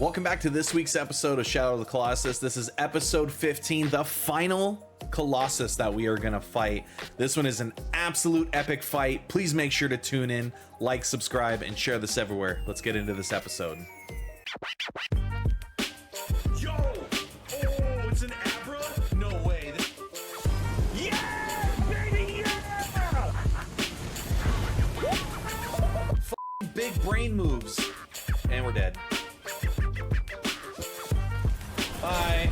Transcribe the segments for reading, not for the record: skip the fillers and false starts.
Welcome back to this week's episode of Shadow of the Colossus. This is episode 15, the final Colossus that we are going to fight. This one is an absolute epic fight. Please make sure to tune in, like, subscribe, and share this everywhere. Let's get into this episode. Yo! Oh, it's an Abra? No way. Yeah, baby, yeah! F***ing big brain moves. And we're dead. Bye.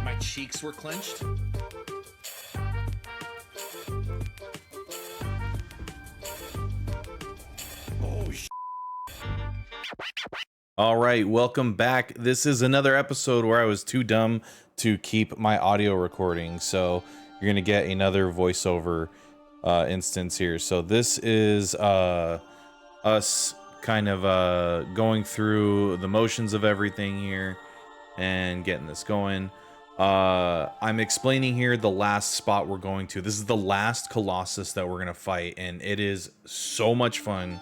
My cheeks were clenched. Oh, all right, welcome back. This is another episode where I was too dumb to keep my audio recording, so you're gonna get another voiceover instance here. So this is us kind of going through the motions of everything here and getting this going. I'm explaining here the last spot we're going to. This is the last Colossus that we're gonna fight, and it is so much fun.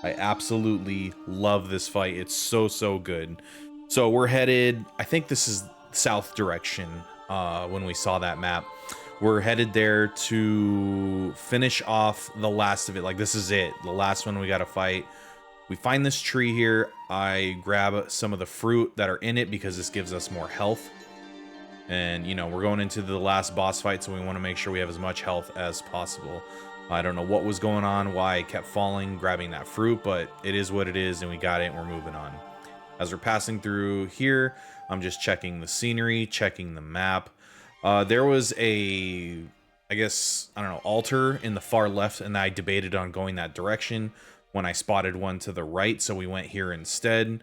I absolutely love this fight. It's so good. So we're headed, I think this is south direction when we saw that map. We're headed there to finish off the last of it. Like, this is it, the last one we gotta fight. We find this tree here. I grab some of the fruit that are in it because this gives us more health. And, you know, we're going into the last boss fight, so we want to make sure we have as much health as possible. I don't know what was going on, why I kept falling, grabbing that fruit, but it is what it is, and we got it, and we're moving on. As we're passing through here, I'm just checking the scenery, checking the map. There was a, I guess, I don't know, altar in the far left, and I debated on going that direction when I spotted one to the right, so we went here instead.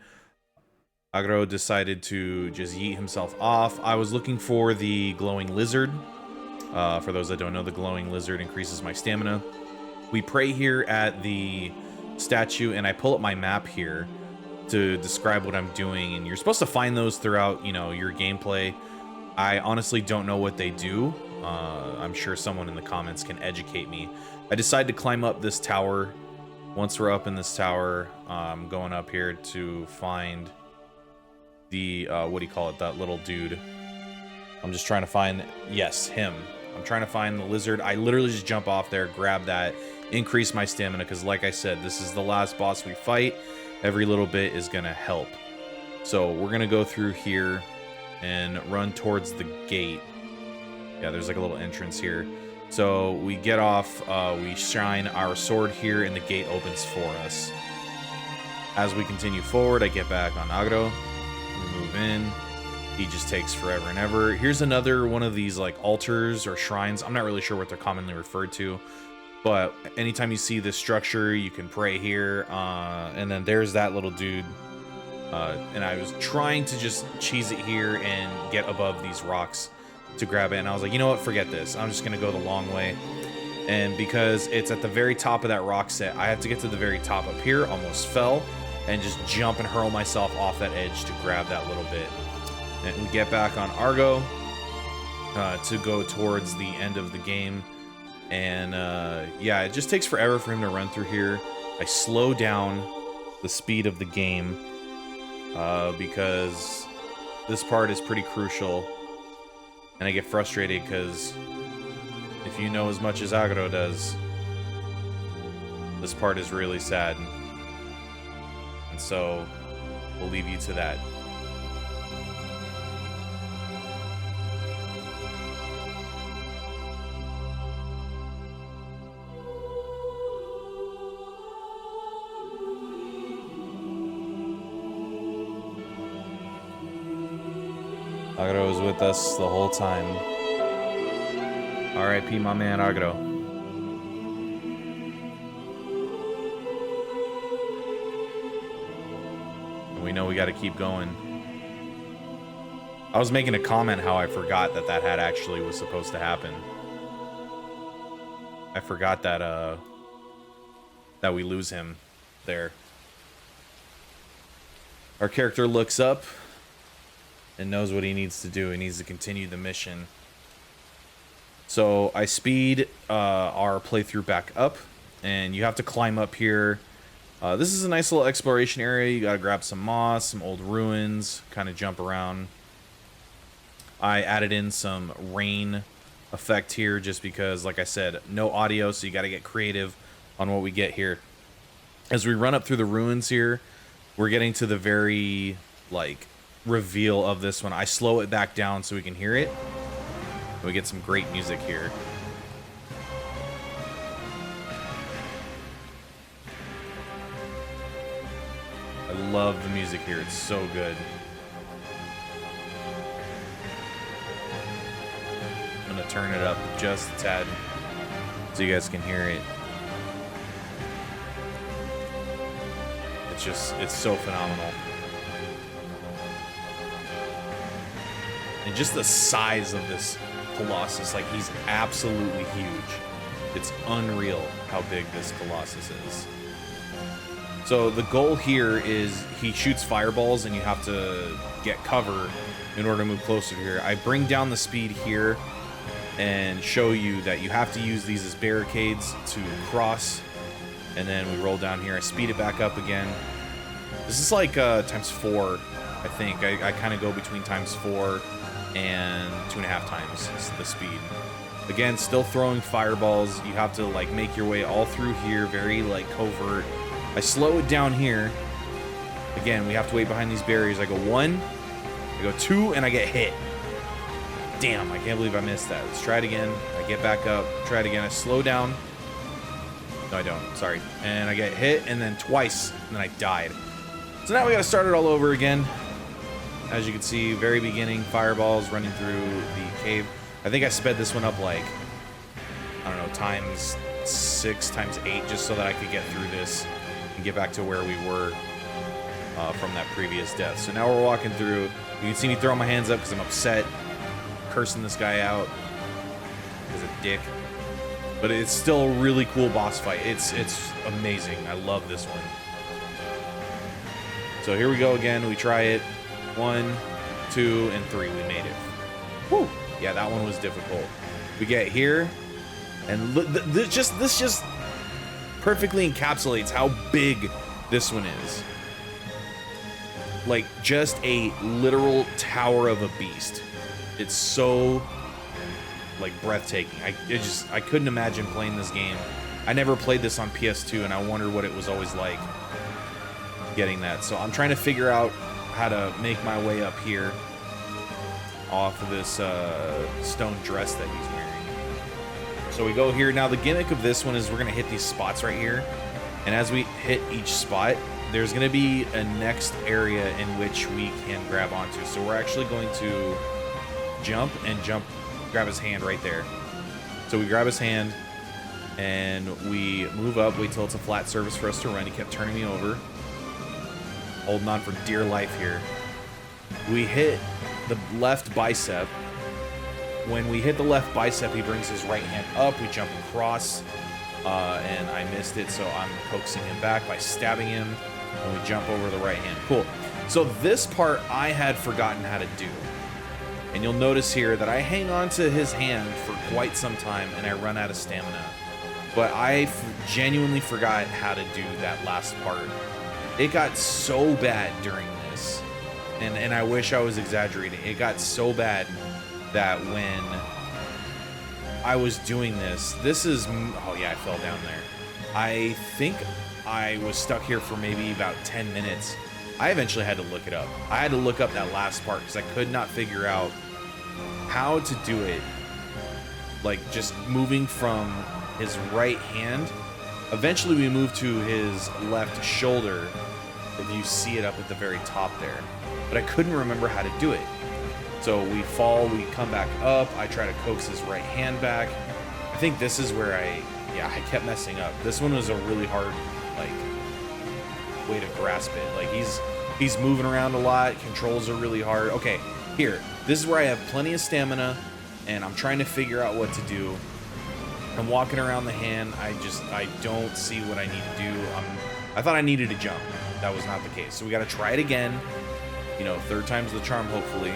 Agro decided to just yeet himself off. I was looking for the glowing lizard. For those that don't know, the glowing lizard increases my stamina. We pray here at the statue, and I pull up my map here to describe what I'm doing, and you're supposed to find those throughout, you know, your gameplay. I honestly don't know what they do. I'm sure someone in the comments can educate me. I decided to climb up this tower. Once we're up in this tower, I'm going up here to find the, what do you call it, that little dude. I'm just trying to find, yes, him. I'm trying to find the lizard. I literally just jump off there, grab that, increase my stamina, because like I said, this is the last boss we fight. Every little bit is going to help. So we're going to go through here and run towards the gate. Yeah, there's like a little entrance here. So we get off, we shine our sword here, and the gate opens for us. As we continue forward, I get back on Agro. We move in. He just takes forever and ever. Here's another one of these like altars or shrines. I'm not really sure what they're commonly referred to, but anytime you see this structure, you can pray here. And then there's that little dude. And I was trying to just cheese it here and get above these rocks to grab it, and I was like, you know what, forget this, I'm just gonna go the long way. And because it's at the very top of that rock set, I have to get to the very top up here. Almost fell, and just jump and hurl myself off that edge to grab that little bit. And we get back on Argo to go towards the end of the game. And yeah, it just takes forever for him to run through here. I slow down the speed of the game because this part is pretty crucial. And I get frustrated because if you know as much as Agro does, this part is really sad. And so we'll leave you to that. Agro was with us the whole time. R.I.P. my man Agro. And we know we got to keep going. I was making a comment how I forgot that that had actually was supposed to happen. I forgot that that we lose him there. Our character looks up and knows what he needs to do. He needs to continue the mission. So I speed our playthrough back up, and you have to climb up here This is a nice little exploration area. You gotta grab some moss, some old ruins, kind of jump around. I added in some rain effect here just because, like I said, no audio, so you gotta get creative on what we get here. As we run up through the ruins here, we're getting to the very, like, reveal of this one. I slow it back down so we can hear it. We get some great music here. I love the music here. It's so good. I'm gonna turn it up just a tad so you guys can hear it. It's so phenomenal. And just the size of this Colossus, like, he's absolutely huge. It's unreal how big this Colossus is. So the goal here is he shoots fireballs and you have to get cover in order to move closer here. I bring down the speed here and show you that you have to use these as barricades to cross, and then we roll down here. I speed it back up again. This is like ×4, I think. I kind of go between ×4 and 2.5 times the speed. Again, still throwing fireballs. You have to, like, make your way all through here, very, like, covert. I slow it down here. Again, we have to wait behind these barriers. I go 1, I go 2, and I get hit. Damn, I can't believe I missed that. Let's try it again. I get back up, try it again. I slow down. No, I don't. Sorry. And I get hit, and then twice, and then I died. So now we gotta start it all over again. As you can see, very beginning, fireballs running through the cave. I think I sped this one up, like, I don't know, ×6, ×8, just so that I could get through this and get back to where we were from that previous death. So now we're walking through. You can see me throwing my hands up because I'm upset, cursing this guy out. He's a dick. But it's still a really cool boss fight. It's amazing. I love this one. So here we go again. We try it. 1, 2, and 3. We made it. Woo! Yeah, that one was difficult. We get here, and look, this just perfectly encapsulates how big this one is. Like, just a literal tower of a beast. It's so, like, breathtaking. I couldn't imagine playing this game. I never played this on PS2, and I wondered what it was always like getting that. So I'm trying to figure out how to make my way up here off of this stone dress that he's wearing. So we go here. Now the gimmick of this one is we're gonna hit these spots right here, and as we hit each spot, there's gonna be a next area in which we can grab onto. So we're actually going to jump, grab his hand right there. So we grab his hand and we move up, wait till it's a flat surface for us to run. He kept turning me over, holding on for dear life here. We hit the left bicep. When we hit the left bicep, he brings his right hand up. We jump across, and I missed it, so I'm coaxing him back by stabbing him, and we jump over the right hand. Cool. So this part I had forgotten how to do. And you'll notice here that I hang on to his hand for quite some time, and I run out of stamina. But I genuinely forgot how to do that last part. It got so bad during this, and I wish I was exaggerating. It got so bad that when I was doing this is, oh yeah, I fell down there. I think I was stuck here for maybe about 10 minutes. I eventually had to look it up. I had to look up that last part because I could not figure out how to do it. Like, just moving from his right hand. Eventually we moved to his left shoulder, if you see it up at the very top there. But I couldn't remember how to do it. So we fall, we come back up, I try to coax his right hand back. I think this is where I kept messing up. This one was a really hard, like, way to grasp it. Like, he's moving around a lot, controls are really hard. Okay, here, this is where I have plenty of stamina, and I'm trying to figure out what to do. I'm walking around the hand, I don't see what I need to do. I thought I needed to jump. That was not the case. So we gotta try it again. You know, third time's the charm, hopefully.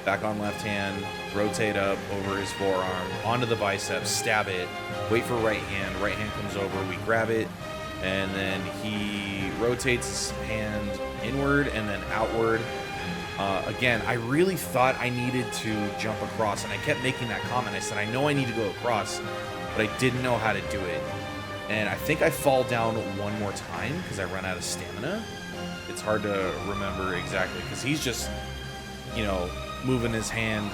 Back on left hand, rotate up over his forearm, onto the biceps, stab it, wait for right hand comes over, we grab it, and then he rotates his hand inward and then outward. Again, I really thought I needed to jump across, and I kept making that comment. I said, I know I need to go across, but I didn't know how to do it. And I think I fall down one more time because I run out of stamina. It's hard to remember exactly because he's just, you know, moving his hand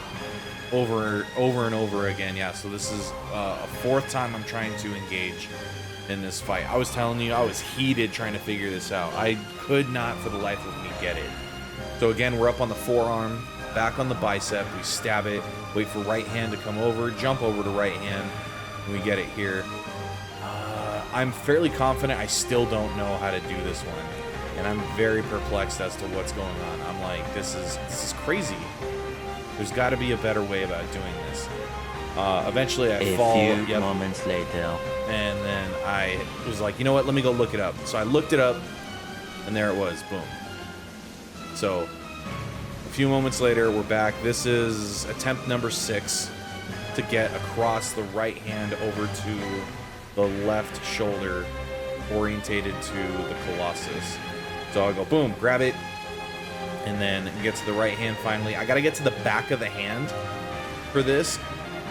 over and over again. Yeah, so this is a fourth time I'm trying to engage in this fight. I was telling you, I was heated trying to figure this out. I could not for the life of me get it. So again, we're up on the forearm, back on the bicep, we stab it, wait for right hand to come over, jump over to right hand, and we get it here. I'm fairly confident I still don't know how to do this one, and I'm very perplexed as to what's going on. I'm like, this is crazy. There's got to be a better way about doing this. Eventually I fall. A few moments later. And then I was like, you know what, let me go look it up. So I looked it up, and there it was, boom. So a few moments later, we're back. This is attempt number 6 to get across the right hand over to the left shoulder, orientated to the Colossus. So I go, boom, grab it, and then get to the right hand finally. I got to get to the back of the hand for this,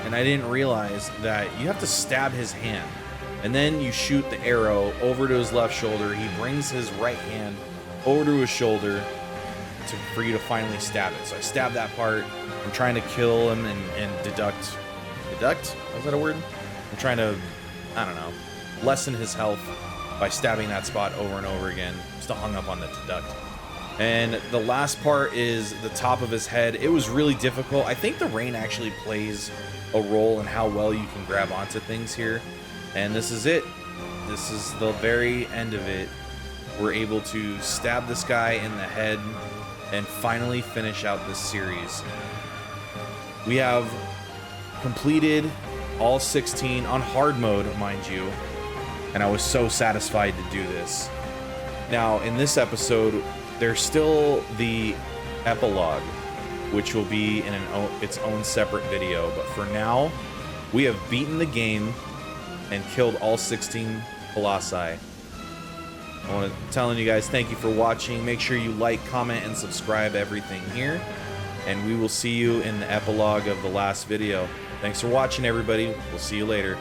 and I didn't realize that you have to stab his hand, and then you shoot the arrow over to his left shoulder. He brings his right hand over to his shoulder for you to finally stab it. So I stab that part. I'm trying to kill him and deduct? Was that a word? I'm trying to, I don't know, lessen his health by stabbing that spot over and over again. I'm still hung up on the deduct. And the last part is the top of his head. It was really difficult. I think the rain actually plays a role in how well you can grab onto things here. And this is it. This is the very end of it. We're able to stab this guy in the head and finally finish out this series. We have completed all 16 on hard mode, mind you, and I was so satisfied to do this. Now, in this episode, there's still the epilogue, which will be in its own separate video, but for now, we have beaten the game and killed all 16 Colossi. I want to telling you guys thank you for watching. Make sure you like, comment, and subscribe everything here. And we will see you in the epilogue of the last video. Thanks for watching, everybody. We'll see you later.